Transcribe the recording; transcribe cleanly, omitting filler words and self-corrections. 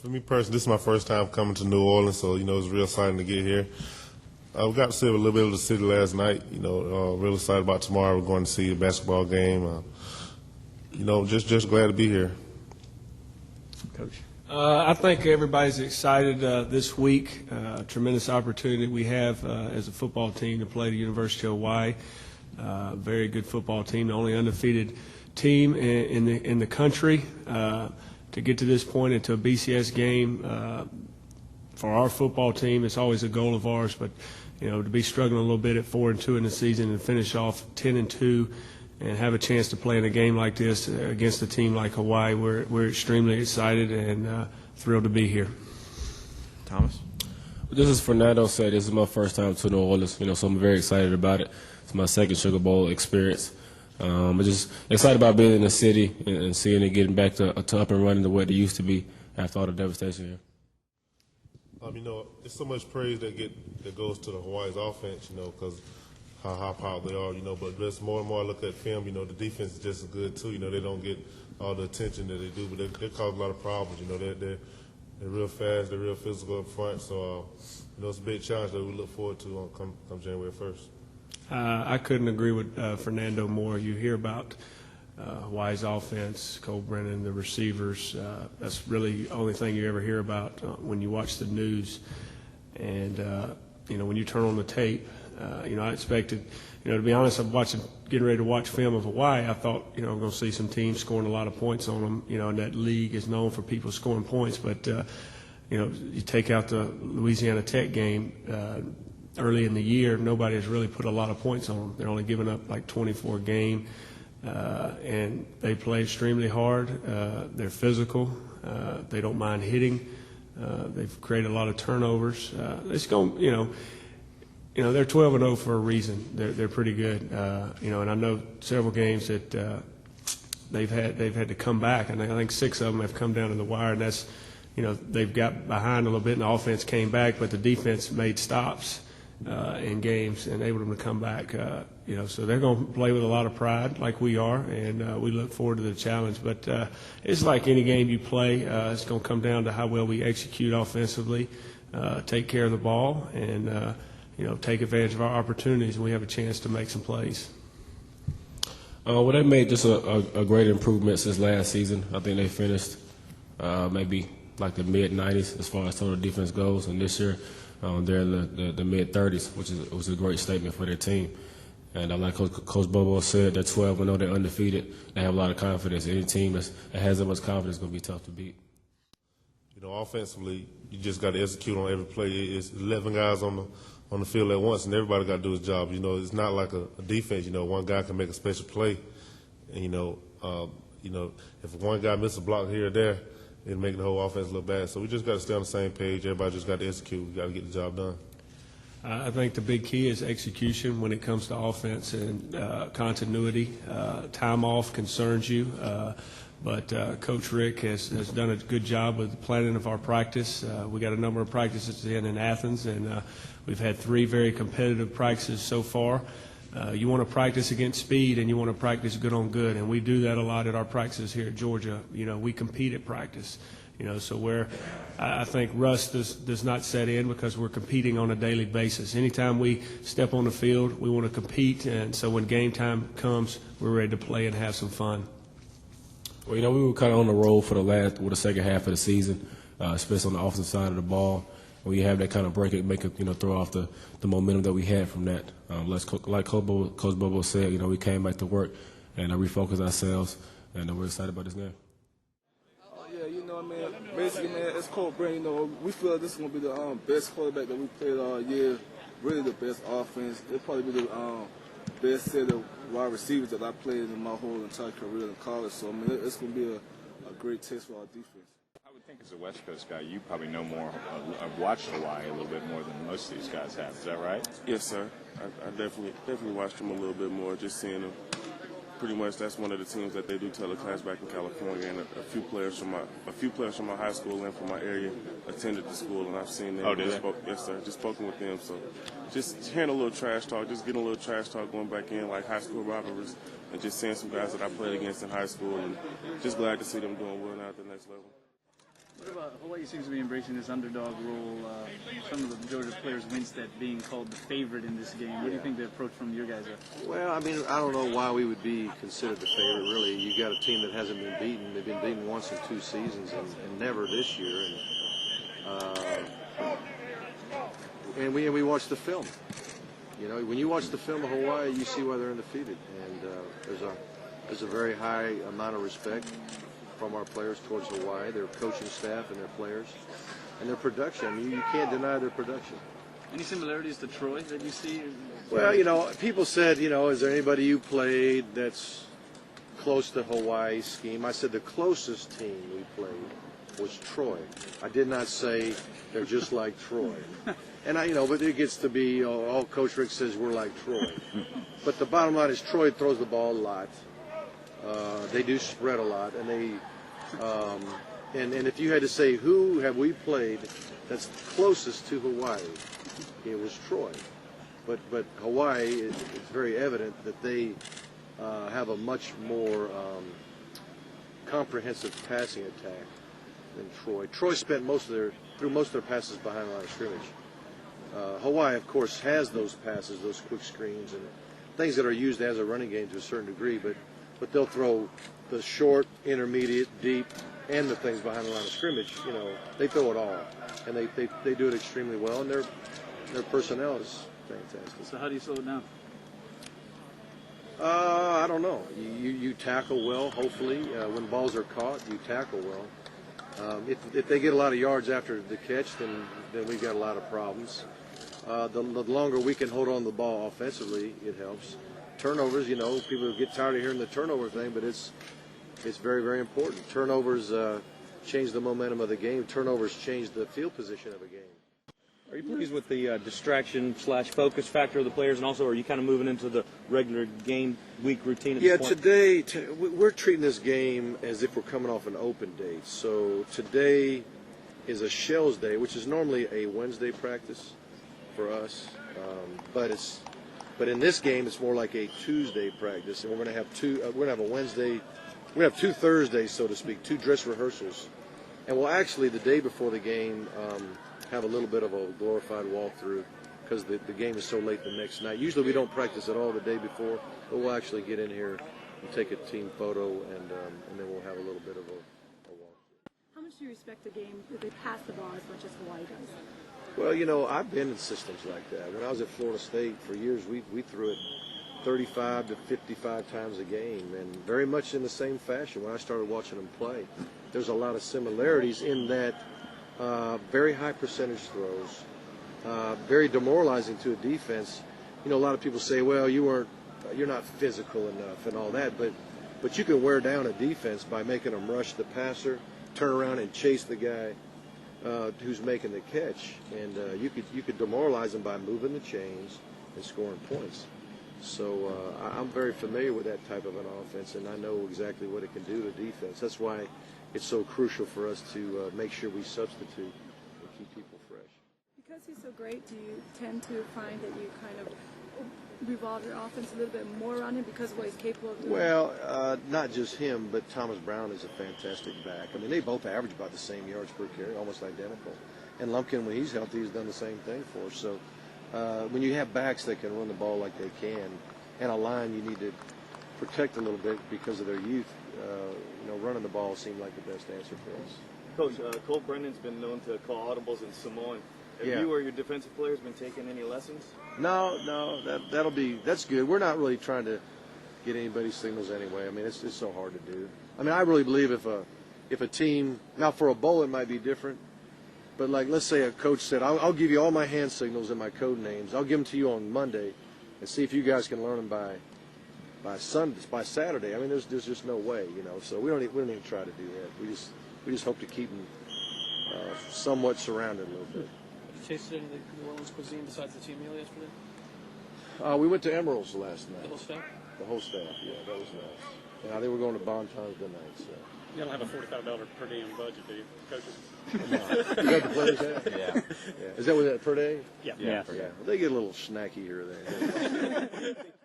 For me personally, this is my first time coming to New Orleans, so it's real exciting to get here. We got to see a little bit of the city last night. Real excited about tomorrow. We're going to see a basketball game. Just glad to be here. Coach. I think everybody's excited this week. Tremendous opportunity we have as a football team to play the University of Hawaii. Very good football team, the only undefeated team in the country. To get to this point into a BCS game for our football team, it's always a goal of ours. But to be struggling a little bit at 4-2 in the season and finish off 10-2. And have a chance to play in a game like this against a team like Hawaii, we're extremely excited and thrilled to be here. Thomas? This is Fernando said. This is my first time to New Orleans, so I'm very excited about it. It's my second Sugar Bowl experience. I'm just excited about being in the city and seeing it getting back to up and running the way it used to be after all the devastation here. There's so much praise that goes to the Hawaii's offense, because how high-powered they are, but just more and more I look at film, the defense is just as good too. They don't get all the attention that they do, but they cause a lot of problems. They're real fast, they're real physical up front, so it's a big challenge that we look forward to come January 1st. I couldn't agree with Fernando more. You hear about Hawaii's offense, Cole Brennan, the receivers. That's really the only thing you ever hear about when you watch the news. And, when you turn on the tape, I expected, to be honest, I'm getting ready to watch film of Hawaii. I thought, I'm going to see some teams scoring a lot of points on them. And that league is known for people scoring points. But, you take out the Louisiana Tech game early in the year, nobody has really put a lot of points on them. They're only giving up like 24 a game. And they play extremely hard. They're physical. They don't mind hitting. They've created a lot of turnovers. It's going, they're 12-0 for a reason. They're pretty good. And I know several games that they've had to come back, and I think 6 of them have come down to the wire. And that's, they've got behind a little bit, and the offense came back, but the defense made stops in games and able them to come back. So they're going to play with a lot of pride, like we are, and we look forward to the challenge. But it's like any game you play. It's going to come down to how well we execute offensively, take care of the ball, and take advantage of our opportunities, and we have a chance to make some plays. Well, they made just a great improvement since last season. I think they finished maybe like the mid-90s as far as total defense goes, and this year they're in the mid-30s, which was a great statement for their team. And like Coach Bobo said, they're 12-0, they're undefeated. They have a lot of confidence. Any team that has that much confidence is going to be tough to beat. Offensively, you just got to execute on every play. It's 11 guys on the field at once, and everybody got to do his job. It's not like a defense. One guy can make a special play, and if one guy misses a block here or there, it'll make the whole offense look bad. So we just got to stay on the same page. Everybody just got to execute. We got to get the job done. I think the big key is execution when it comes to offense and continuity. Time off concerns you. But Coach Rick has done a good job with the planning of our practice. We got a number of practices in Athens, and we've had 3 very competitive practices so far. You want to practice against speed, and you want to practice good on good, and we do that a lot at our practices here at Georgia. We compete at practice. So I think rust does not set in because we're competing on a daily basis. Anytime we step on the field, we want to compete, and so when game time comes, we're ready to play and have some fun. Well, we were kind of on the roll for the second half of the season, especially on the offensive side of the ball. When you have that kind of break, it make it throw off the momentum that we had from that. Like Coach Bobo said, we came back to work and refocused ourselves, and we're excited about this game. Man, basically, man, it's Cole Brennan. We feel this is going to be the best quarterback that we played all year. Really, the best offense. It'll probably be the best set of wide receivers that I played in my whole entire career in college. So, it's going to be a great test for our defense. I would think as a West Coast guy, you probably know more, I've watched Hawaii a little bit more than most of these guys have. Is that right? Yes, sir. I definitely watched them a little bit more, just seeing them. Pretty much, that's one of the teams that they do telecast back in California, and a few players from my high school and from my area attended the school, and I've seen them. Oh, did they? Yes, sir. Just spoken with them, so just hearing a little trash talk, just getting a little trash talk going back in, like high school rivalries, and just seeing some guys that I played against in high school, and just glad to see them doing well now at the next level. What about Hawaii seems to be embracing this underdog role. Some of the Georgia players winced at being called the favorite in this game. What do you think the approach from your guys are? Well, I mean, I don't know why we would be considered the favorite, really. You got a team that hasn't been beaten. They've been beaten once in 2 seasons and never this year. And we watch the film. You know, when you watch the film of Hawaii, you see why they're undefeated. And there's a very high amount of respect from our players towards Hawaii, their coaching staff and their players, and their production. I mean, you can't deny their production. Any similarities to Troy that you see? Well, you know, people said, you know, is there anybody you played that's close to Hawaii's scheme? I said the closest team we played was Troy. I did not say they're just like Troy. And but it gets to be, all Coach Rick says we're like Troy. But the bottom line is Troy throws the ball a lot. They do spread a lot, and and if you had to say who have we played that's closest to Hawaii, it was Troy. But Hawaii, it's very evident that they have a much more comprehensive passing attack than Troy. Troy spent threw most of their passes behind the line of scrimmage. Hawaii, of course, has those passes, those quick screens, and things that are used as a running game to a certain degree, but they'll throw the short, intermediate, deep, and the things behind the line of scrimmage. You know, they throw it all, and they do it extremely well, and their personnel is fantastic. So how do you slow it down? I don't know. You tackle well, hopefully. When balls are caught, you tackle well. If they get a lot of yards after the catch, then we've got a lot of problems. The longer we can hold on to the ball offensively, it helps. Turnovers, people get tired of hearing the turnover thing, but it's very, very important. Turnovers change the momentum of the game. Turnovers change the field position of a game. Are you pleased with the distraction/focus factor of the players, and also are you kind of moving into the regular game week routine at this point? Today we're treating this game as if we're coming off an open date. So today is a Shells Day, which is normally a Wednesday practice for us, but in this game it's more like a Tuesday practice, and we're going to have a Wednesday. We're going to have 2 Thursdays, so to speak, 2 dress rehearsals, and we'll actually the day before the game have a little bit of a glorified walkthrough because the game is so late the next night. Usually we don't practice at all the day before, but we'll actually get in here and take a team photo, and then we'll have a little bit of a walkthrough. How much do you respect the game that they pass the ball as much as Hawaii does? Well, I've been in systems like that. When I was at Florida State for years, we threw it 35 to 55 times a game, and very much in the same fashion when I started watching them play. There's a lot of similarities in that very high percentage throws, very demoralizing to a defense. A lot of people say, well, you're not physical enough and all that, but you can wear down a defense by making them rush the passer, turn around and chase the guy who's making the catch, and you could demoralize them by moving the chains and scoring points. So I'm very familiar with that type of an offense, and I know exactly what it can do to defense. That's why it's so crucial for us to make sure we substitute and keep people fresh. Because he's so great, do you tend to find that you kind of revolve your offense a little bit more around him because of what he's capable of doing? Well, not just him, but Thomas Brown is a fantastic back. I mean, they both average about the same yards per carry, almost identical. And Lumpkin, when he's healthy, has done the same thing for us. So when you have backs that can run the ball like they can, and a line you need to protect a little bit because of their youth, running the ball seemed like the best answer for us. Coach, Cole Brennan's been known to call audibles in Samoan. Have you or your defensive players been taking any lessons? No, that's good. We're not really trying to get anybody's signals anyway. I mean, it's so hard to do. I mean, I really believe if a team, now for a bowl it might be different, but like let's say a coach said, I'll give you all my hand signals and my code names. I'll give them to you on Monday, and see if you guys can learn them by Saturday. I mean, there's just no way, So we don't even try to do that. We just hope to keep them somewhat surrounded a little bit. Tasted any of the New Orleans cuisine besides the team meal yesterday? We went to Emerald's last night. The whole staff? The whole staff, yeah, that was nice. Yeah, they were going to Bonton's tonight, so. You don't have a $45 per diem budget, do you, coaches? You got the players have? Yeah. Is that what that per day? Yeah. Yeah. Well, they get a little snacky here or there.